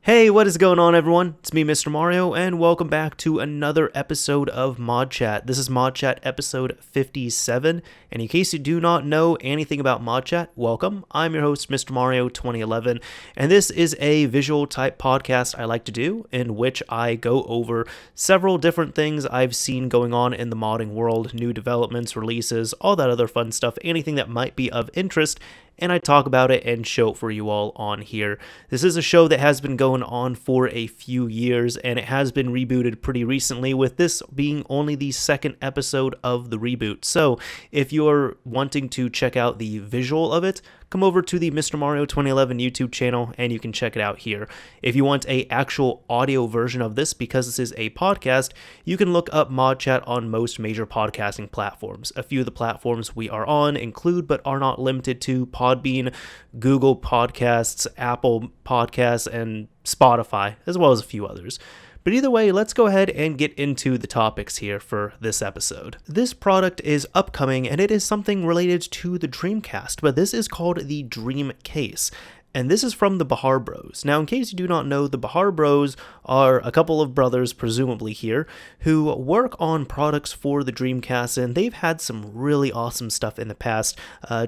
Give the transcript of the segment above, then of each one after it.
Hey, what is going on, everyone? It's me, Mr. Mario, and welcome back to another episode of ModChat. This is ModChat episode 57, and in case you do not know anything about ModChat, welcome. I'm your host, Mr. Mario 2011, and this is a visual type podcast I like to do, in which I go over several different things I've seen going on in the modding world, new developments, releases, all that other fun stuff, anything that might be of interest, and I talk about it and show it for you all on here. This is a show that has been going on for a few years, and it has been rebooted pretty recently, with this being only the second episode of the reboot. So if you're wanting to check out the visual of it, come over to the Mr. Mario 2011 YouTube channel and you can check it out here. If you want a actual audio version of this, because this is a podcast, you can look up ModChat on most major podcasting platforms. A few of the platforms we are on include, but are not limited to, Podbean, Google Podcasts, Apple Podcasts, and Spotify, as well as a few others. But either way, let's go ahead and get into the topics here for this episode. This product is upcoming, and it is something related to the Dreamcast, but this is called the Dreamcase. And this is from the Bahar Bros. Now, in case you do not know, the Bahar Bros are a couple of brothers, presumably here, who work on products for the Dreamcast, and they've had some really awesome stuff in the past,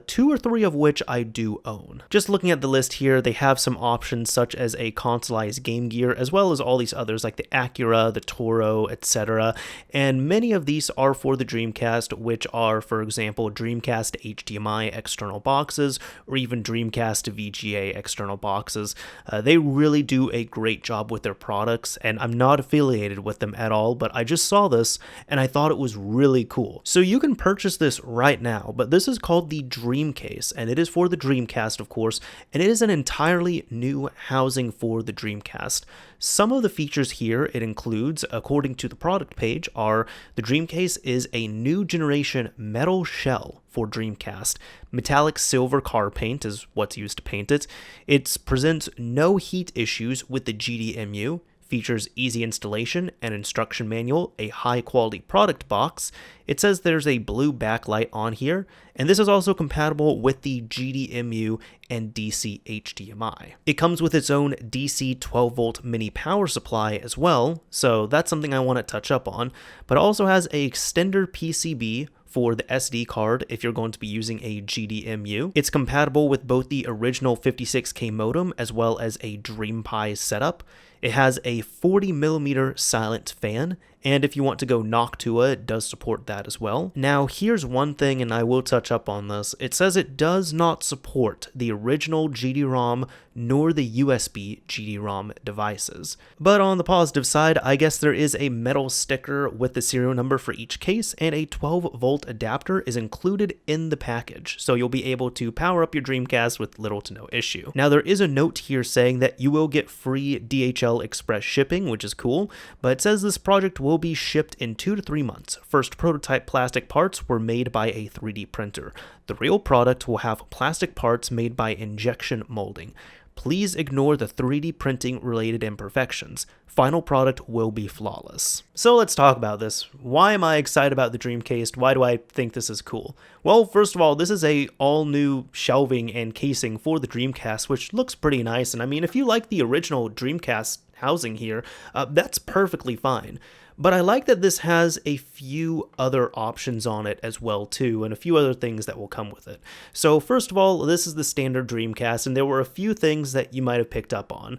2 or 3 of which I do own. Just looking at the list here, they have some options such as a consoleized Game Gear, as well as all these others like the Acura, the Toro, etc. And many of these are for the Dreamcast, which are, for example, Dreamcast HDMI external boxes, or even Dreamcast VGA external boxes. They really do a great job with their products, and I'm not affiliated with them at all, but I just saw this and I thought it was really cool. So you can purchase this right now, but this is called the Dreamcase, and it is for the Dreamcast, of course, and it is an entirely new housing for the Dreamcast. Some of the features here it includes, according to the product page, are the Dreamcase is a new generation metal shell for Dreamcast. Metallic silver car paint is what's used to paint it. It presents no heat issues with the GDMU, features easy installation and instruction manual, a high quality product box. It says there's a blue backlight on here, and this is also compatible with the GDMU and DCHDMI. It comes with its own DC 12 volt mini power supply as well, so that's something I want to touch up on, but it also has a extender PCB for the SD card if you're going to be using a GDMU. It's compatible with both the original 56K modem as well as a DreamPi setup. It has a 40mm silent fan, and if you want to go Noctua, it does support that as well. Now, here's one thing, and I will touch up on this. It says it does not support the original GD-ROM nor the USB GD-ROM devices. But on the positive side, I guess there is a metal sticker with the serial number for each case, and a 12-volt adapter is included in the package, so you'll be able to power up your Dreamcast with little to no issue. Now, there is a note here saying that you will get free DHL Express shipping, which is cool, but it says this project will be shipped in 2 to 3 months. First prototype plastic parts were made by a 3D printer. The real product will have plastic parts made by injection molding. Please ignore the 3D printing related imperfections. Final product will be flawless. So let's talk about this. Why am I excited about the Dreamcase? Why do I think this is cool? Well, first of all, this is a all new shelving and casing for the Dreamcast, which looks pretty nice. And I mean, if you like the original Dreamcast housing here, that's perfectly fine. But I like that this has a few other options on it as well too, and a few other things that will come with it. So first of all, this is the standard Dreamcast, and there were a few things that you might have picked up on.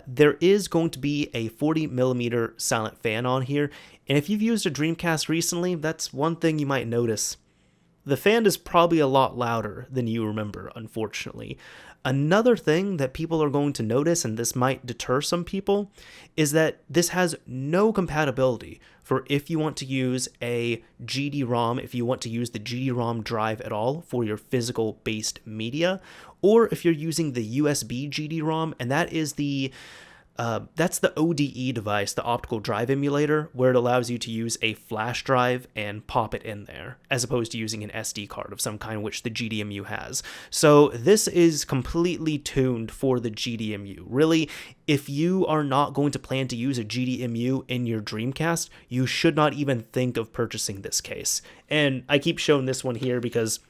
There is going to be a 40mm silent fan on here, and if you've used a Dreamcast recently, that's one thing you might notice. The fan is probably a lot louder than you remember, unfortunately. Another thing that people are going to notice, and this might deter some people, is that this has no compatibility for if you want to use a GD-ROM, if you want to use the GD-ROM drive at all for your physical based media, or if you're using the USB GD-ROM, and that is that's the ODE device, the optical drive emulator, where it allows you to use a flash drive and pop it in there, as opposed to using an SD card of some kind, which the GDMU has. So this is completely tuned for the GDMU. Really, if you are not going to plan to use a GDMU in your Dreamcast, you should not even think of purchasing this case. And I keep showing this one here because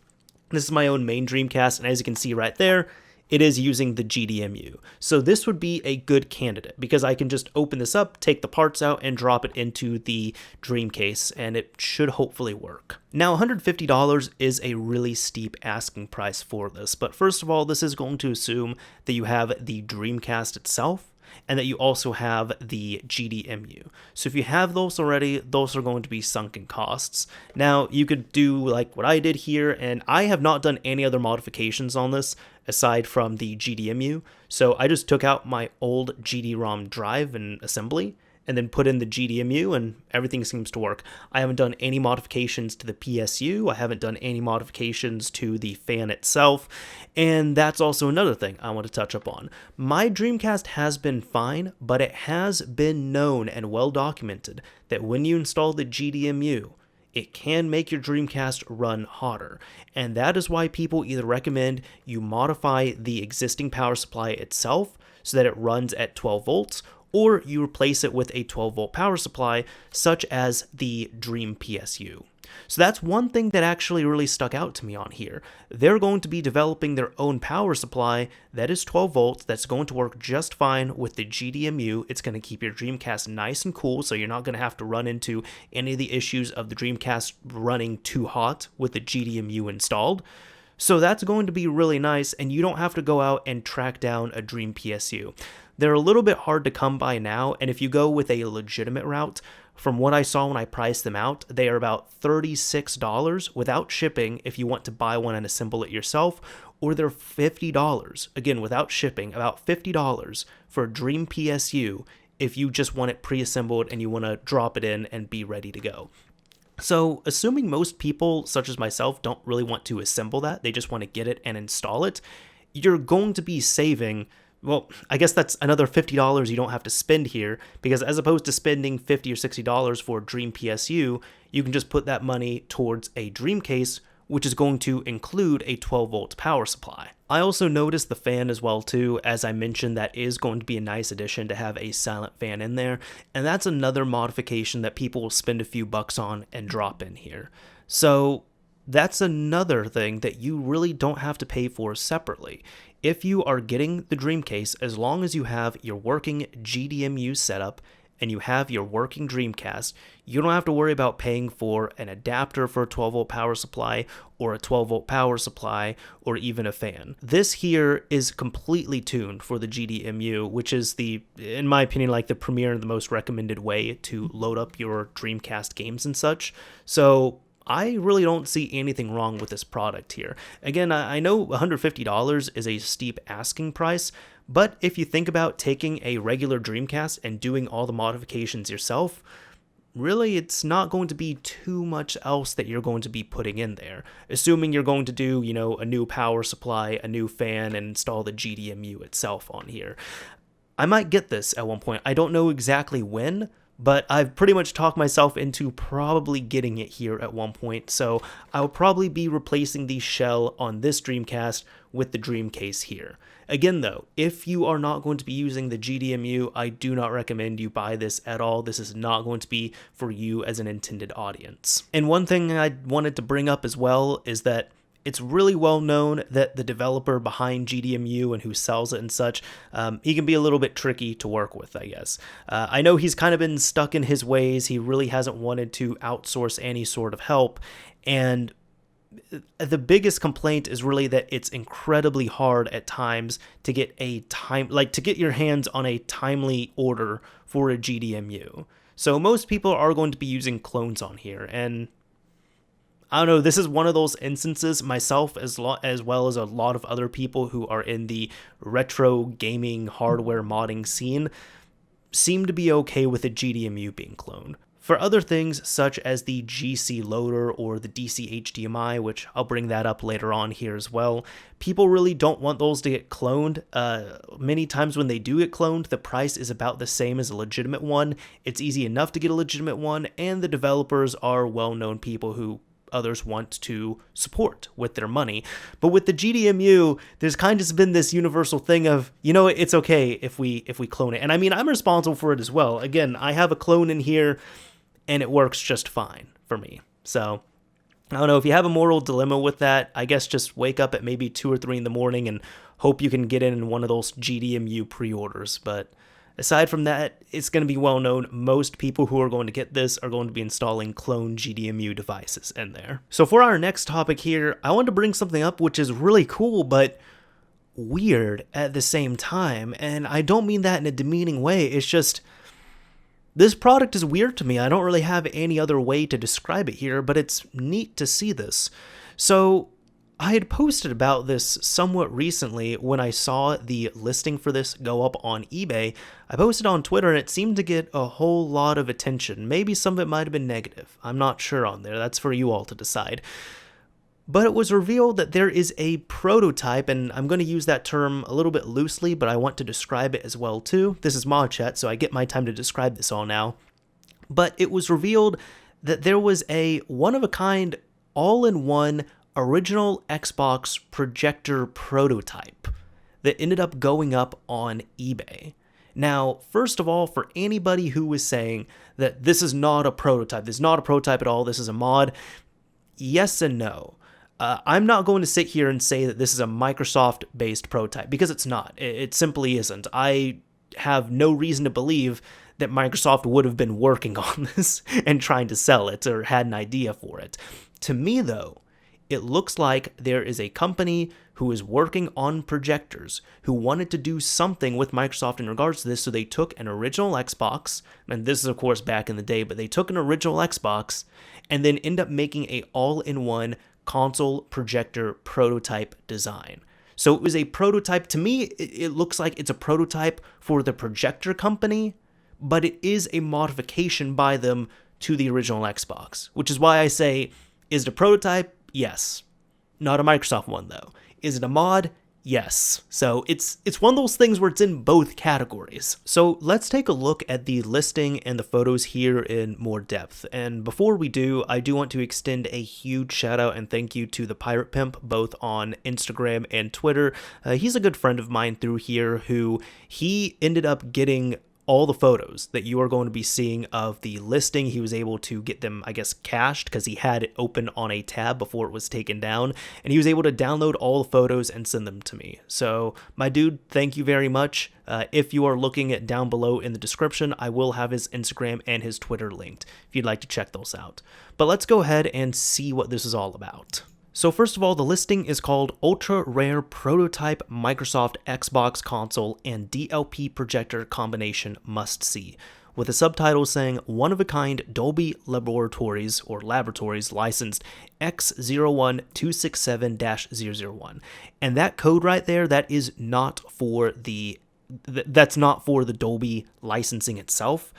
this is my own main Dreamcast, and as you can see right there, it is using the GDMU. So this would be a good candidate because I can just open this up, take the parts out, and drop it into the Dreamcase, and it should hopefully work. Now, $150 is a really steep asking price for this, but first of all, this is going to assume that you have the Dreamcast itself, and that you also have the GDMU. So if you have those already, those are going to be sunken costs. Now, you could do like what I did here, and I have not done any other modifications on this aside from the GDMU. So I just took out my old GD-ROM drive and assembly, and then put in the GDMU, and everything seems to work. I haven't done any modifications to the PSU, I haven't done any modifications to the fan itself, and that's also another thing I want to touch upon. My Dreamcast has been fine, but it has been known and well documented that when you install the GDMU, it can make your Dreamcast run hotter, and that is why people either recommend you modify the existing power supply itself so that it runs at 12 volts, or you replace it with a 12-volt power supply, such as the Dream PSU. So that's one thing that actually really stuck out to me on here. They're going to be developing their own power supply that is 12 volts, that's going to work just fine with the GDMU. It's going to keep your Dreamcast nice and cool, so you're not going to have to run into any of the issues of the Dreamcast running too hot with the GDMU installed. So that's going to be really nice, and you don't have to go out and track down a Dream PSU. They're a little bit hard to come by now, and if you go with a legitimate route, from what I saw when I priced them out, they are about $36 without shipping if you want to buy one and assemble it yourself, or they're $50, again without shipping, about $50 for a Dream PSU if you just want it pre-assembled and you want to drop it in and be ready to go. So, assuming most people, such as myself, don't really want to assemble that, they just want to get it and install it, you're going to be saving, well, I guess that's another $50 you don't have to spend here, because as opposed to spending $50 or $60 for a Dream PSU, you can just put that money towards a Dreamcase, which is going to include a 12-volt power supply. I also noticed the fan as well too. As I mentioned, that is going to be a nice addition to have a silent fan in there, and that's another modification that people will spend a few bucks on and drop in here. So that's another thing that you really don't have to pay for separately. If you are getting the Dreamcase, as long as you have your working GDMU setup and you have your working Dreamcast, you don't have to worry about paying for an adapter for a 12-volt power supply or a 12-volt power supply or even a fan. This here is completely tuned for the GDMU, which is the, in my opinion, like the premier and the most recommended way to load up your Dreamcast games and such. So I really don't see anything wrong with this product here. Again, I know $150 is a steep asking price, but if you think about taking a regular Dreamcast and doing all the modifications yourself, really it's not going to be too much else that you're going to be putting in there. Assuming you're going to do, a new power supply, a new fan, and install the GDMU itself on here. I might get this at one point. I don't know exactly when, but I've pretty much talked myself into probably getting it here at one point, so I'll probably be replacing the shell on this Dreamcast with the Dreamcase here. Again though, if you are not going to be using the GDMU, I do not recommend you buy this at all. This is not going to be for you as an intended audience. And one thing I wanted to bring up as well is that it's really well known that the developer behind GDMU and who sells it and such, he can be a little bit tricky to work with, I guess. I know he's kind of been stuck in his ways. He really hasn't wanted to outsource any sort of help. And the biggest complaint is really that it's incredibly hard at times to get to get your hands on a timely order for a GDMU. So most people are going to be using clones on here, and I don't know, this is one of those instances, myself as well as a lot of other people who are in the retro gaming hardware modding scene seem to be okay with a GDMU being cloned. For other things such as the GC loader or the DCHDMI, which I'll bring that up later on here as well, people really don't want those to get cloned. Many times when they do get cloned, the price is about the same as a legitimate one. It's easy enough to get a legitimate one, and the developers are well-known people who others want to support with their money. But with the GDMU, there's kind of been this universal thing of, it's okay if we clone it. And I mean, I'm responsible for it as well. Again, I have a clone in here and it works just fine for me. So I don't know, if you have a moral dilemma with that, I guess just wake up at maybe 2 or 3 in the morning and Hope you can get in one of those GDMU pre-orders, but aside from that, it's going to be well known most people who are going to get this are going to be installing clone GDMU devices in there. So for our next topic here, I want to bring something up which is really cool, but weird at the same time. And I don't mean that in a demeaning way. It's just, this product is weird to me. I don't really have any other way to describe it here, but it's neat to see this. So I had posted about this somewhat recently when I saw the listing for this go up on eBay. I posted on Twitter and it seemed to get a whole lot of attention. Maybe some of it might have been negative. I'm not sure on there. That's for you all to decide. But it was revealed that there is a prototype, and I'm going to use that term a little bit loosely, but I want to describe it as well too. This is ModChat, so I get my time to describe this all now. But it was revealed that there was a one-of-a-kind, all-in-one original Xbox Projector prototype that ended up going up on eBay. Now, first of all, for anybody who was saying that this is not a prototype, this is not a prototype at all, this is a mod, yes and no. I'm not going to sit here and say that this is a Microsoft-based prototype, because it's not. It simply isn't. I have no reason to believe that Microsoft would have been working on this and trying to sell it or had an idea for it. To me, though, it looks like there is a company who is working on projectors who wanted to do something with Microsoft in regards to this, so they took an original Xbox, and this is of course back in the day, but they took an original Xbox and then end up making a all-in-one console projector prototype design. So it was a prototype. To me, it looks like it's a prototype for the Projector company, but it is a modification by them to the original Xbox, which is why I say, is it a prototype? Yes. Not a Microsoft one, though. Is it a mod? Yes. So it's one of those things where it's in both categories. So let's take a look at the listing and the photos here in more depth. And before we do, I do want to extend a huge shout out and thank you to thePiratePimp, both on Instagram and Twitter. He's a good friend of mine through here who he ended up getting all the photos that you are going to be seeing of the listing. He was able to get them, I guess, cached because he had it open on a tab before it was taken down, and he was able to download all the photos and send them to me. So my dude, thank you very much. If you are looking at down below in the description, I will have his Instagram and his Twitter linked if you'd like to check those out. But let's go ahead and see what this is all about. So first of all, the listing is called Ultra Rare Prototype Microsoft Xbox Console and DLP Projector Combination Must See, with a subtitle saying one-of-a-kind Dolby Laboratories licensed X01267-001. And that code right there, that's not for the Dolby licensing itself.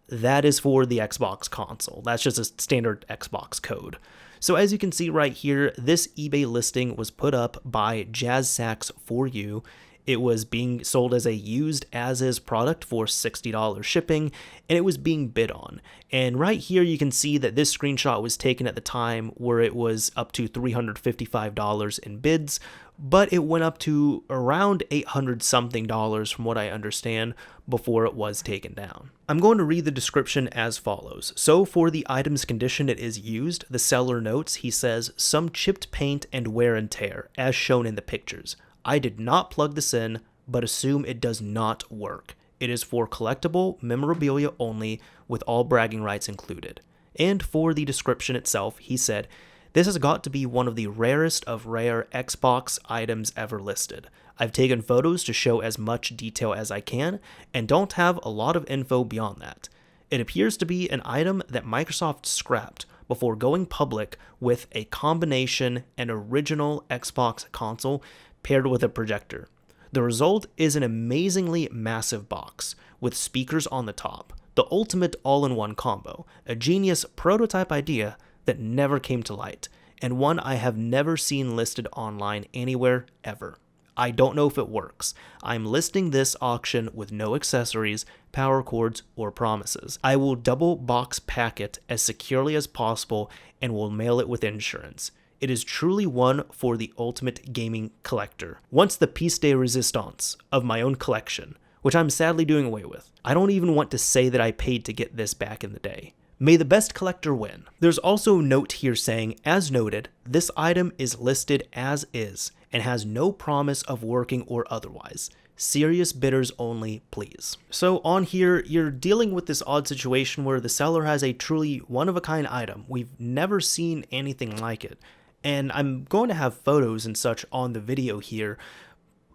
That is for the Xbox console. That's just a standard Xbox code. So as you can see right here, this eBay listing was put up by Jazz Sax for You. It was being sold as a used as-is product for $60 shipping, and it was being bid on. And right here you can see that this screenshot was taken at the time where it was up to $355 in bids, but it went up to around $800 something from what I understand before it was taken down. I'm going to read the description as follows. So for the item's condition it is used, the seller notes, he says, some chipped paint and wear and tear, as shown in the pictures. I did not plug this in, but assume it does not work. It is for collectible memorabilia only, with all bragging rights included. And for the description itself, he said, this has got to be one of the rarest of rare Xbox items ever listed. I've taken photos to show as much detail as I can, and don't have a lot of info beyond that. It appears to be an item that Microsoft scrapped before going public with a combination and original Xbox console paired with a projector. The result is an amazingly massive box with speakers on the top, the ultimate all-in-one combo, a genius prototype idea that never came to light, and one I have never seen listed online anywhere ever. I don't know if it works. I'm listing this auction with no accessories, power cords, or promises. I will double box pack it as securely as possible and will mail it with insurance. It is truly one for the ultimate gaming collector. Once the piece de resistance of my own collection, which I'm sadly doing away with. I don't even want to say that I paid to get this back in the day, May the best collector win. There's also a note here saying, as noted, this item is listed as is and has no promise of working or otherwise. Serious bidders only, please. So on here, you're dealing with this odd situation where the seller has a truly one-of-a-kind item. We've never seen anything like it. And I'm going to have photos and such on the video here,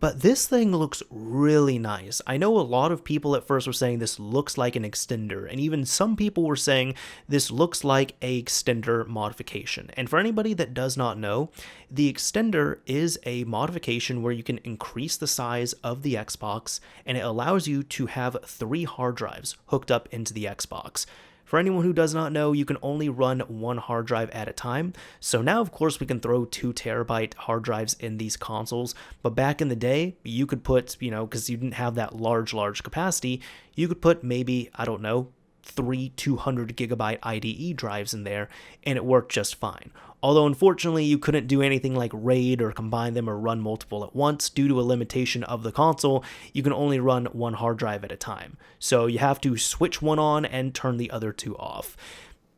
but this thing looks really nice. I know a lot of people at first were saying this looks like an extender, and even some people were saying this looks like a extender modification. And for anybody that does not know, the extender is a modification where you can increase the size of the Xbox, and it allows you to have 3 hard drives hooked up into the Xbox. For anyone who does not know, you can only run 1 hard drive at a time. So now, of course, we can throw 2 terabyte hard drives in these consoles. But back in the day, you could put, because you didn't have that large capacity, you could put maybe, I don't know, 3 200 gigabyte IDE drives in there, and it worked just fine. Although unfortunately you couldn't do anything like RAID or combine them or run multiple at once due to a limitation of the console. You can only run 1 hard drive at a time. So you have to switch one on and turn the other 2 off.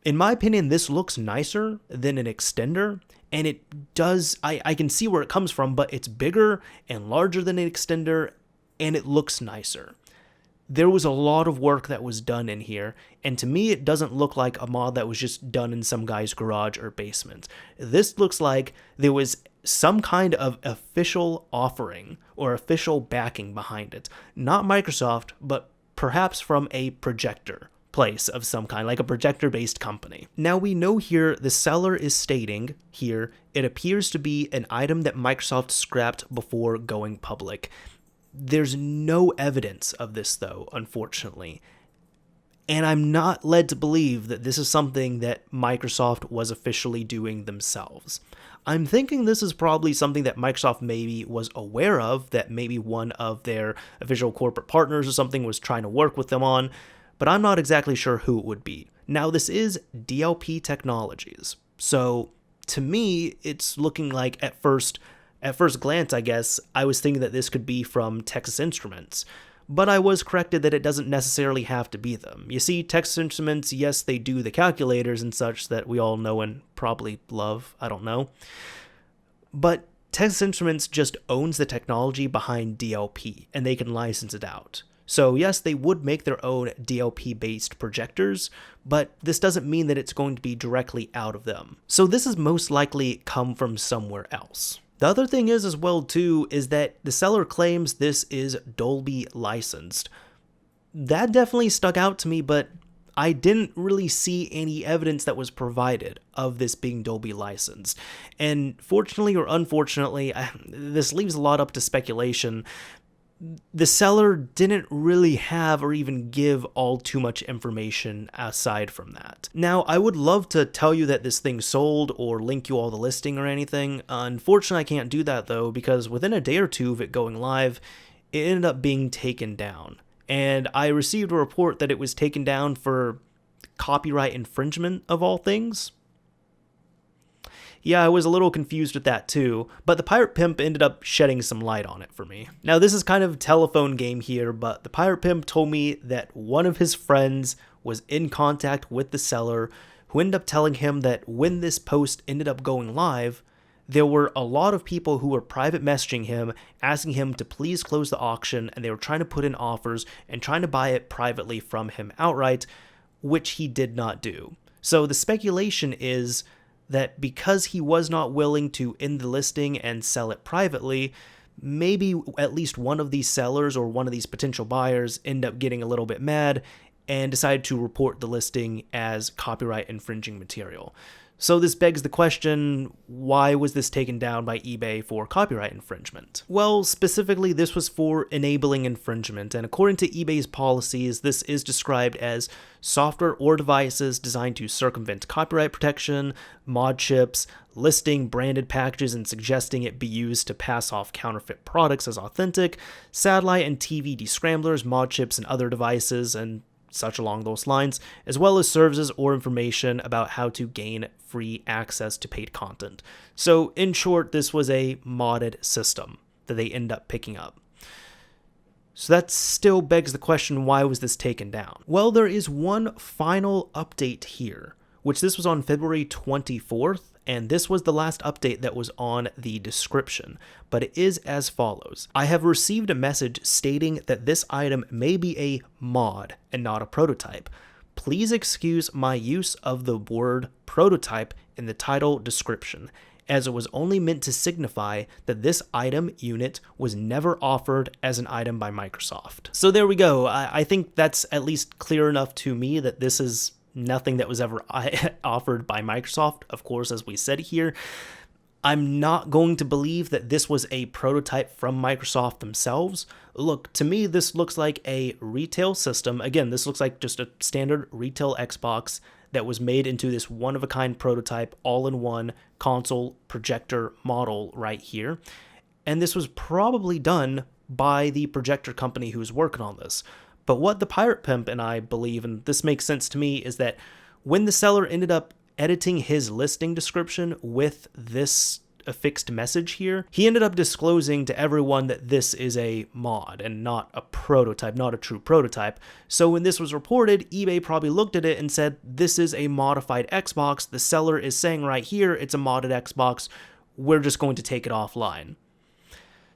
In my opinion, this looks nicer than an extender, and it does, I can see where it comes from, but it's bigger and larger than an extender, and it looks nicer. There was a lot of work that was done in here, and to me it doesn't look like a mod that was just done in some guy's garage or basement. This looks like there was some kind of official offering or official backing behind it. Not Microsoft, but perhaps from a Projector place of some kind, like a Projector-based company. Now we know here the seller is stating here it appears to be an item that Microsoft scrapped before going public. There's no evidence of this, though, unfortunately. And I'm not led to believe that this is something that Microsoft was officially doing themselves. I'm thinking this is probably something that Microsoft maybe was aware of, that maybe one of their official corporate partners or something was trying to work with them on, but I'm not exactly sure who it would be. Now, this is DLP Technologies, so to me, it's looking like at first glance, I guess, I was thinking that this could be from Texas Instruments, but I was corrected that it doesn't necessarily have to be them. You see, Texas Instruments, yes, they do the calculators and such that we all know and probably love, I don't know, but Texas Instruments just owns the technology behind DLP, and they can license it out. So yes, they would make their own DLP-based projectors, but this doesn't mean that it's going to be directly out of them. So this has most likely come from somewhere else. The other thing is as well too, is that the seller claims this is Dolby licensed. That definitely stuck out to me, but I didn't really see any evidence that was provided of this being Dolby licensed. And fortunately or unfortunately, this leaves a lot up to speculation. The seller didn't really have or even give all too much information aside from that. Now, I would love to tell you that this thing sold or link you all the listing or anything. Unfortunately, I can't do that though, because within a day or two of it going live, it ended up being taken down. And I received a report that it was taken down for copyright infringement of all things. Yeah, I was a little confused with that too, but the Pirate Pimp ended up shedding some light on it for me. Now this is kind of a telephone game here, but the Pirate Pimp told me that one of his friends was in contact with the seller, who ended up telling him that when this post ended up going live, there were a lot of people who were private messaging him, asking him to please close the auction, and they were trying to put in offers and trying to buy it privately from him outright, which he did not do. So the speculation is that because he was not willing to end the listing and sell it privately, maybe at least one of these sellers or one of these potential buyers end up getting a little bit mad and decided to report the listing as copyright infringing material. So this begs the question, why was this taken down by eBay for copyright infringement? Well, specifically, this was for enabling infringement, and according to eBay's policies, this is described as software or devices designed to circumvent copyright protection, mod chips, listing branded packages and suggesting it be used to pass off counterfeit products as authentic, satellite and TV descramblers, mod chips, and other devices, and such along those lines, as well as services or information about how to gain free access to paid content. So in short, this was a modded system that they end up picking up. So that still begs the question, why was this taken down? Well, there is one final update here, which this was on February 24th, and this was the last update that was on the description, but it is as follows. I have received a message stating that this item may be a mod and not a prototype. Please excuse my use of the word prototype in the title description, as it was only meant to signify that this item unit was never offered as an item by Microsoft. So there we go. I think that's at least clear enough to me that this is nothing that was ever offered by Microsoft. Of course, as we said here, I'm not going to believe that this was a prototype from Microsoft themselves. Look, to me, this looks like a retail system. Again, this looks like just a standard retail Xbox that was made into this one-of-a-kind prototype, all-in-one console projector model right here. And this was probably done by the Projector company who's working on this. But what thePiratePimp and I believe, and this makes sense to me, is that when the seller ended up editing his listing description with this affixed message here, he ended up disclosing to everyone that this is a mod and not a prototype, not a true prototype. So when this was reported, eBay probably looked at it and said, this is a modified Xbox. The seller is saying right here, it's a modded Xbox. We're just going to take it offline.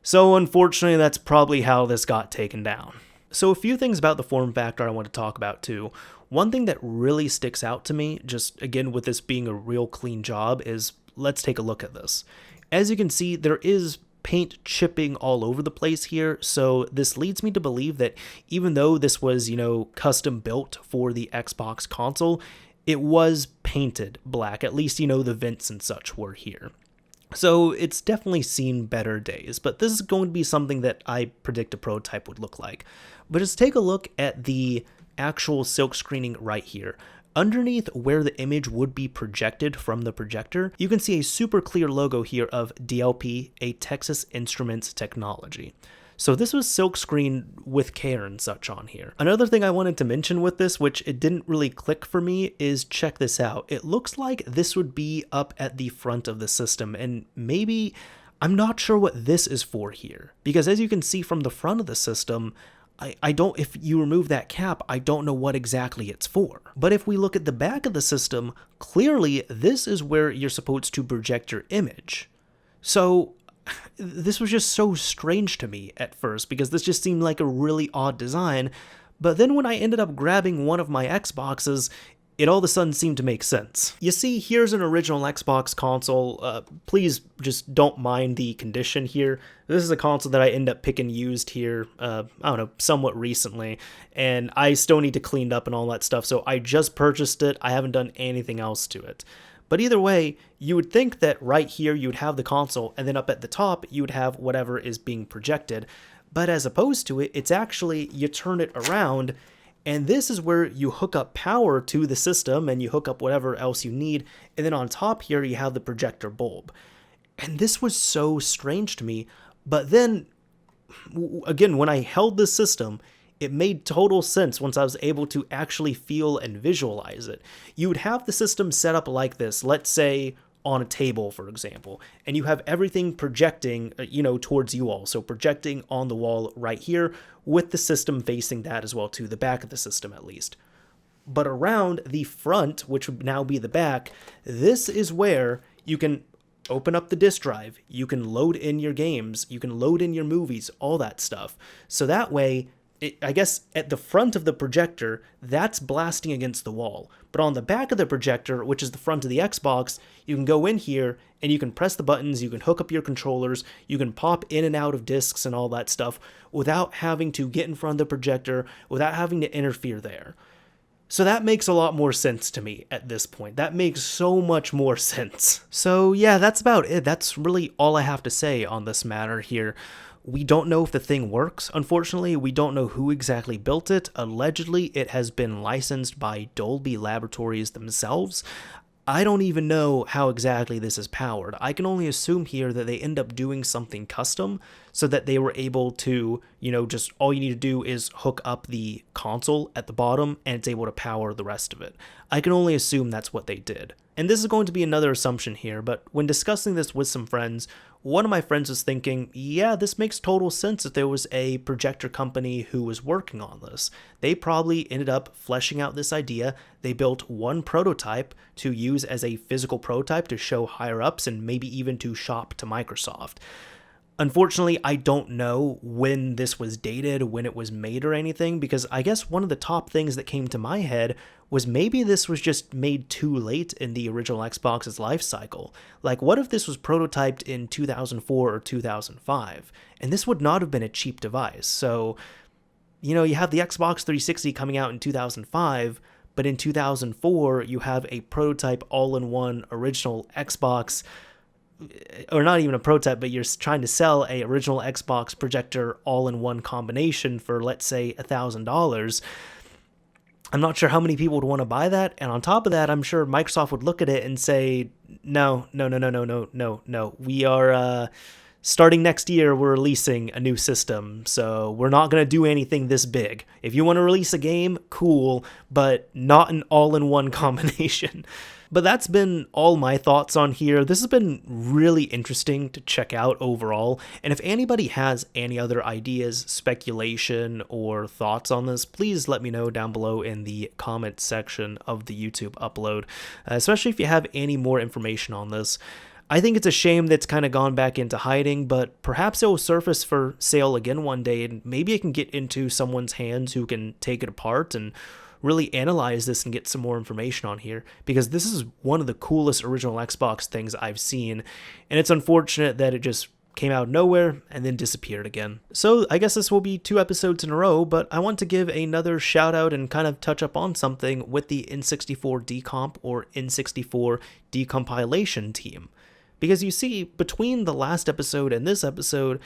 So unfortunately, that's probably how this got taken down. So a few things about the form factor I want to talk about too. One thing that really sticks out to me, just again with this being a real clean job, is let's take a look at this. As you can see, there is paint chipping all over the place here, so this leads me to believe that even though this was, custom built for the Xbox console, it was painted black. At least, the vents and such were here. So it's definitely seen better days, but this is going to be something that I predict a prototype would look like. But just take a look at the actual silk screening right here. Underneath where the image would be projected from the projector, you can see a super clear logo here of DLP, a Texas Instruments technology. So this was silk screen with care and such on here. Another thing I wanted to mention with this, which it didn't really click for me, is check this out. It looks like this would be up at the front of the system, and maybe, I'm not sure what this is for here. Because as you can see from the front of the system, I don't, if you remove that cap, I don't know what exactly it's for. But if we look at the back of the system, clearly this is where you're supposed to project your image. So this was just so strange to me at first, because this just seemed like a really odd design. But then when I ended up grabbing one of my Xboxes, it all of a sudden seemed to make sense. You see, here's an original Xbox console. Please just don't mind the condition here. This is a console that I end up picking used here, I don't know, somewhat recently, and I still need to clean up and all that stuff, so I just purchased it. I haven't done anything else to it. But either way, you would think that right here you would have the console, and then up at the top you would have whatever is being projected. But as opposed to it, it's actually, you turn it around, and this is where you hook up power to the system and you hook up whatever else you need. And then on top here, you have the projector bulb. And this was so strange to me. But then, again, when I held the system, it made total sense once I was able to actually feel and visualize it. You would have the system set up like this, let's say on a table, for example, and you have everything projecting, towards you all. So projecting on the wall right here with the system facing that as well, to the back of the system at least. But around the front, which would now be the back, this is where you can open up the disk drive, you can load in your games, you can load in your movies, all that stuff. So that way, I guess at the front of the projector, that's blasting against the wall. But on the back of the projector, which is the front of the Xbox, you can go in here and you can press the buttons, you can hook up your controllers, you can pop in and out of discs and all that stuff without having to get in front of the projector, without having to interfere there. So that makes a lot more sense to me at this point. That makes so much more sense. So yeah, that's about it. That's really all I have to say on this matter here. We don't know if the thing works, unfortunately. We don't know who exactly built it. Allegedly, it has been licensed by Dolby Laboratories themselves. I don't even know how exactly this is powered. I can only assume here that they end up doing something custom. so that they were able to, just all you need to do is hook up the console at the bottom and it's able to power the rest of it. I can only assume that's what they did. And this is going to be another assumption here, but when discussing this with some friends, one of my friends was thinking, yeah, this makes total sense if there was a Projector company who was working on this. They probably ended up fleshing out this idea. They built one prototype to use as a physical prototype to show higher ups and maybe even to shop to Microsoft. Unfortunately, I don't know when this was dated, when it was made or anything, because I guess one of the top things that came to my head was maybe this was just made too late in the original Xbox's life cycle. Like, what if this was prototyped in 2004 or 2005? And this would not have been a cheap device. So, you have the Xbox 360 coming out in 2005, but in 2004, you have a prototype all-in-one original Xbox, or not even a prototype, but you're trying to sell a original Xbox Projector all-in-one combination for, let's say, $1,000. I'm not sure how many people would want to buy that, and on top of that, I'm sure Microsoft would look at it and say, no. We are, starting next year, we're releasing a new system, so we're not going to do anything this big. If you want to release a game, cool, but not an all-in-one combination. But that's been all my thoughts on here. This has been really interesting to check out overall. And if anybody has any other ideas, speculation, or thoughts on this, please let me know down below in the comment section of the YouTube upload, especially if you have any more information on this. I think it's a shame that's kind of gone back into hiding, but perhaps it will surface for sale again one day, and maybe it can get into someone's hands who can take it apart and really analyze this and get some more information on here, because this is one of the coolest original Xbox things I've seen, and it's unfortunate that it just came out of nowhere and then disappeared again. So I guess this will be 2 episodes in a row, but I want to give another shout out and kind of touch up on something with the N64 Decomp or N64 Decompilation team. Because you see, between the last episode and this episode,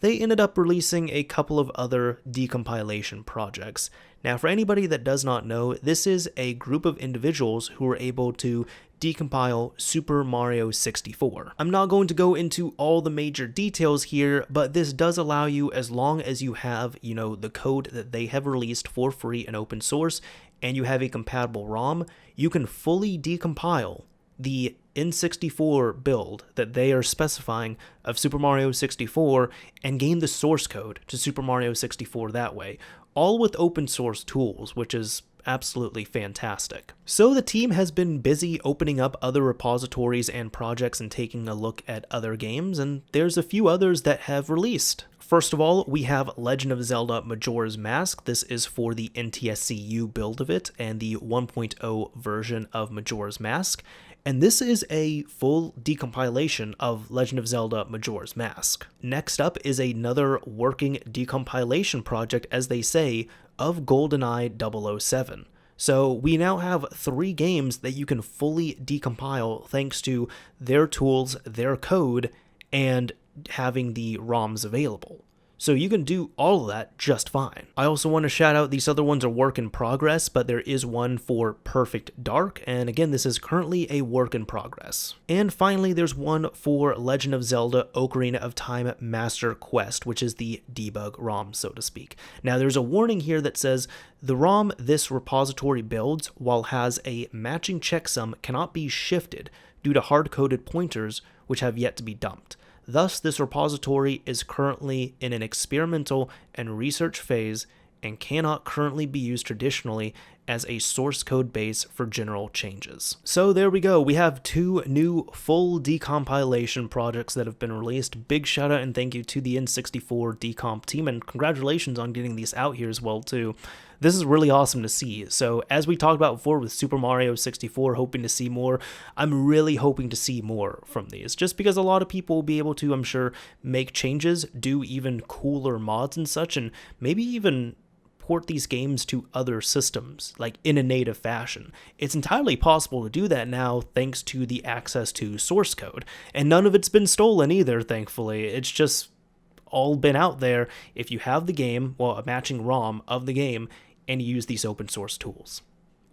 they ended up releasing a couple of other decompilation projects. Now, for anybody that does not know, this is a group of individuals who were able to decompile Super Mario 64. I'm not going to go into all the major details here, but this does allow you, as long as you have, the code that they have released for free and open source, and you have a compatible ROM, you can fully decompile the N64 build that they are specifying of Super Mario 64 and gain the source code to Super Mario 64 that way, all with open source tools, which is absolutely fantastic. So the team has been busy opening up other repositories and projects and taking a look at other games, and there's a few others that have released. First of all, we have Legend of Zelda Majora's Mask. This is for the NTSC-U build of it and the 1.0 version of Majora's Mask. And this is a full decompilation of Legend of Zelda Majora's Mask. Next up is another working decompilation project, as they say, of Goldeneye 007. So we now have 3 games that you can fully decompile thanks to their tools, their code, and having the ROMs available. So you can do all of that just fine. I also want to shout out, these other ones are work in progress, but there is one for Perfect Dark, and again, this is currently a work in progress. And finally, there's one for Legend of Zelda Ocarina of Time Master Quest, which is the debug ROM, so to speak. Now, there's a warning here that says, the ROM this repository builds, while has a matching checksum, cannot be shifted due to hard-coded pointers which have yet to be dumped. Thus, this repository is currently in an experimental and research phase and cannot currently be used traditionally as a source code base for general changes. So there we go. We have 2 new full decompilation projects that have been released. Big shout out and thank you to the N64 Decomp team, and congratulations on getting these out here as well too. This is really awesome to see. So as we talked about before with Super Mario 64, hoping to see more, I'm really hoping to see more from these, just because a lot of people will be able to, I'm sure, make changes, do even cooler mods and such, and maybe even port these games to other systems, like in a native fashion. It's entirely possible to do that now thanks to the access to source code, and none of it's been stolen either, thankfully. It's just all been out there if you have the game, well, a matching ROM of the game, and you use these open source tools.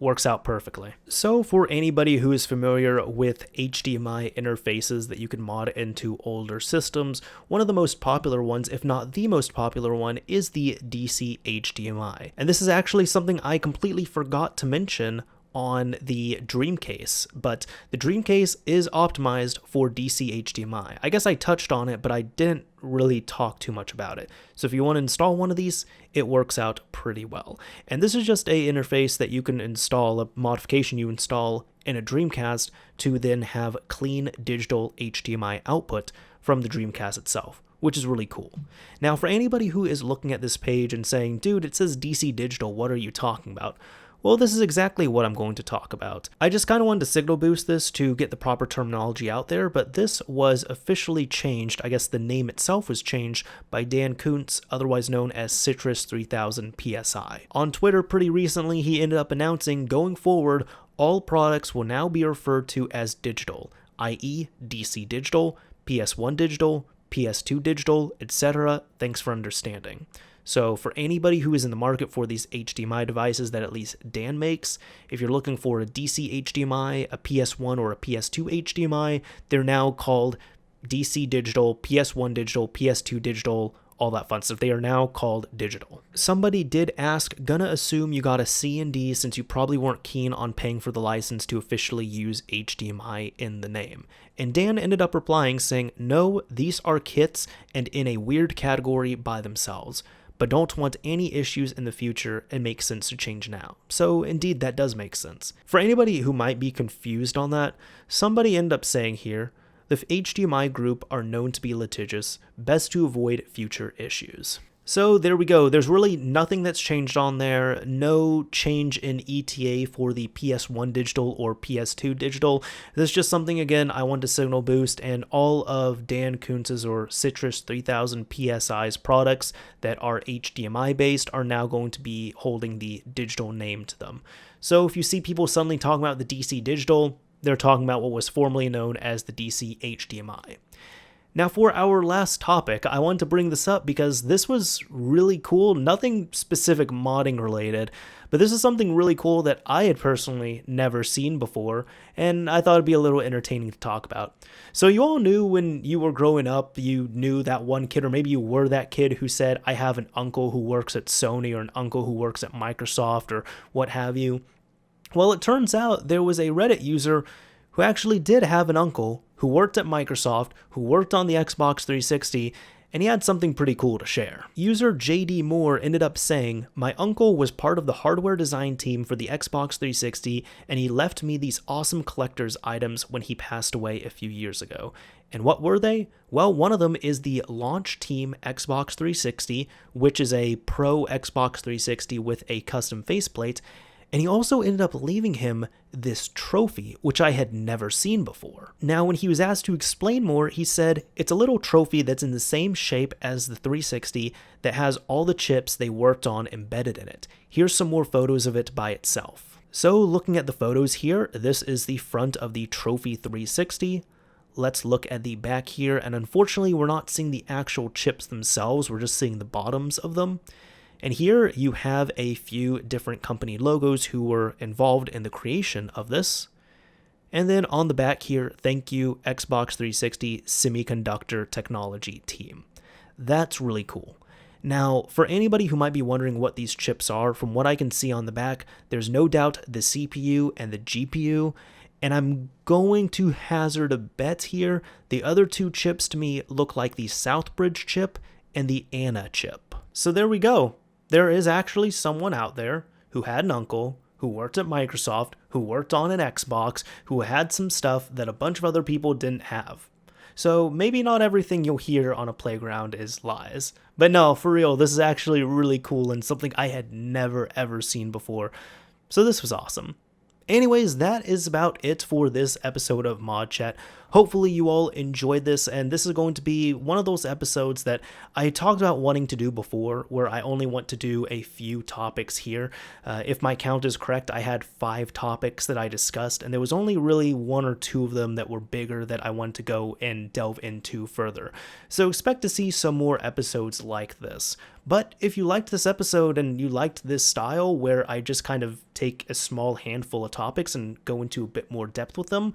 works out perfectly. So for anybody who is familiar with HDMI interfaces that you can mod into older systems, one of the most popular ones, if not the most popular one, is the DCHDMI. And this is actually something I completely forgot to mention on the Dreamcase, but the Dreamcase is optimized for DCHDMI. I guess I touched on it, but I didn't really talk too much about it. So if you want to install one of these, it works out pretty well. And this is just a interface that you can install, a modification you install in a Dreamcast to then have clean digital HDMI output from the Dreamcast itself, which is really cool. Now, for anybody who is looking at this page and saying, dude, it says DCDigital, what are you talking about? Well, this is exactly what I'm going to talk about. I just kind of wanted to signal boost this to get the proper terminology out there, but this was officially changed. I guess the name itself was changed by Dan Kuntz, otherwise known as Citrus 3000 PSI. On Twitter pretty recently, he ended up announcing, going forward, all products will now be referred to as digital, i.e. DC Digital, PS1 Digital, PS2 Digital, etc. Thanks for understanding. So for anybody who is in the market for these HDMI devices that at least Dan makes, if you're looking for a DC HDMI, a PS1 or a PS2 HDMI, they're now called DC Digital, PS1 Digital, PS2 Digital, all that fun stuff. They are now called digital. Somebody did ask, gonna assume you got a C&D since you probably weren't keen on paying for the license to officially use HDMI in the name. And Dan ended up replying saying, no, these are kits and in a weird category by themselves, but don't want any issues in the future and makes sense to change now. So indeed, that does make sense. For anybody who might be confused on that, somebody ended up saying here, the HDMI group are known to be litigious, best to avoid future issues. So there we go. There's really nothing that's changed on there. No change in ETA for the PS1 digital or PS2 digital. This is just something, again, I want to signal boost, and all of Dan Kuntz's or Citrus 3000 PSI's products that are HDMI based are now going to be holding the digital name to them. So if you see people suddenly talking about the DC Digital, they're talking about what was formerly known as the DC HDMI. Now for our last topic, I wanted to bring this up because this was really cool. Nothing specific modding related, but this is something really cool that I had personally never seen before, and I thought it'd be a little entertaining to talk about. So you all knew when you were growing up, you knew that one kid, or maybe you were that kid who said, I have an uncle who works at Sony or an uncle who works at Microsoft or what have you. Well, it turns out there was a Reddit user who actually did have an uncle who worked at Microsoft, who worked on the Xbox 360, and he had something pretty cool to share. User JD Moore ended up saying, my uncle was part of the hardware design team for the Xbox 360, and he left me these awesome collector's items when he passed away a few years ago. And what were they? Well, one of them is the Launch Team Xbox 360, which is a pro Xbox 360 with a custom faceplate. And he also ended up leaving him this trophy, which I had never seen before. Now, when he was asked to explain more, he said, it's a little trophy that's in the same shape as the 360 that has all the chips they worked on embedded in it. Here's some more photos of it by itself. So looking at the photos here, this is the front of the Trophy 360. Let's look at the back here, and unfortunately we're not seeing the actual chips themselves, we're just seeing the bottoms of them. And here you have a few different company logos who were involved in the creation of this. And then on the back here, thank you Xbox 360 Semiconductor Technology Team. That's really cool. Now, for anybody who might be wondering what these chips are, from what I can see on the back, there's no doubt the CPU and the GPU, and I'm going to hazard a bet here. The other two chips to me look like the Southbridge chip and the Anna chip. So there we go. There is actually someone out there who had an uncle, who worked at Microsoft, who worked on an Xbox, who had some stuff that a bunch of other people didn't have. So maybe not everything you'll hear on a playground is lies. But no, for real, this is actually really cool and something I had never ever seen before. So this was awesome. Anyways, that is about it for this episode of ModChat. Hopefully you all enjoyed this, and this is going to be one of those episodes that I talked about wanting to do before, where I only want to do a few topics here. If my count is correct, I had 5 topics that I discussed, and there was only really 1 or 2 of them that were bigger that I wanted to go and delve into further. So expect to see some more episodes like this. But if you liked this episode and you liked this style where I just kind of take a small handful of topics and go into a bit more depth with them,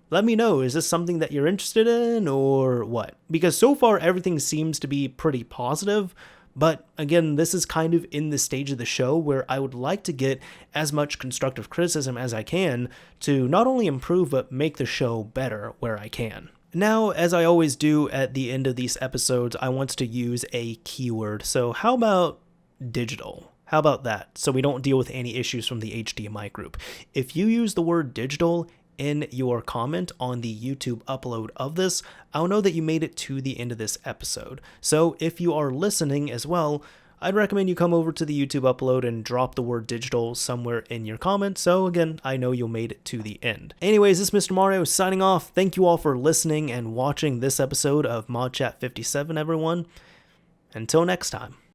let me know, is this something that you're interested in or what? Because so far everything seems to be pretty positive, but again, this is kind of in the stage of the show where I would like to get as much constructive criticism as I can to not only improve but make the show better where I can. Now, as I always do at the end of these episodes, I want to use a keyword. So how about digital? How about that? So we don't deal with any issues from the HDMI group. If you use the word digital in your comment on the YouTube upload of this, I'll know that you made it to the end of this episode. So if you are listening as well, I'd recommend you come over to the YouTube upload and drop the word digital somewhere in your comment, so again, I know you'll made it to the end. Anyways, this is Mr. Mario signing off. Thank you all for listening and watching this episode of ModChat 57, everyone. Until next time.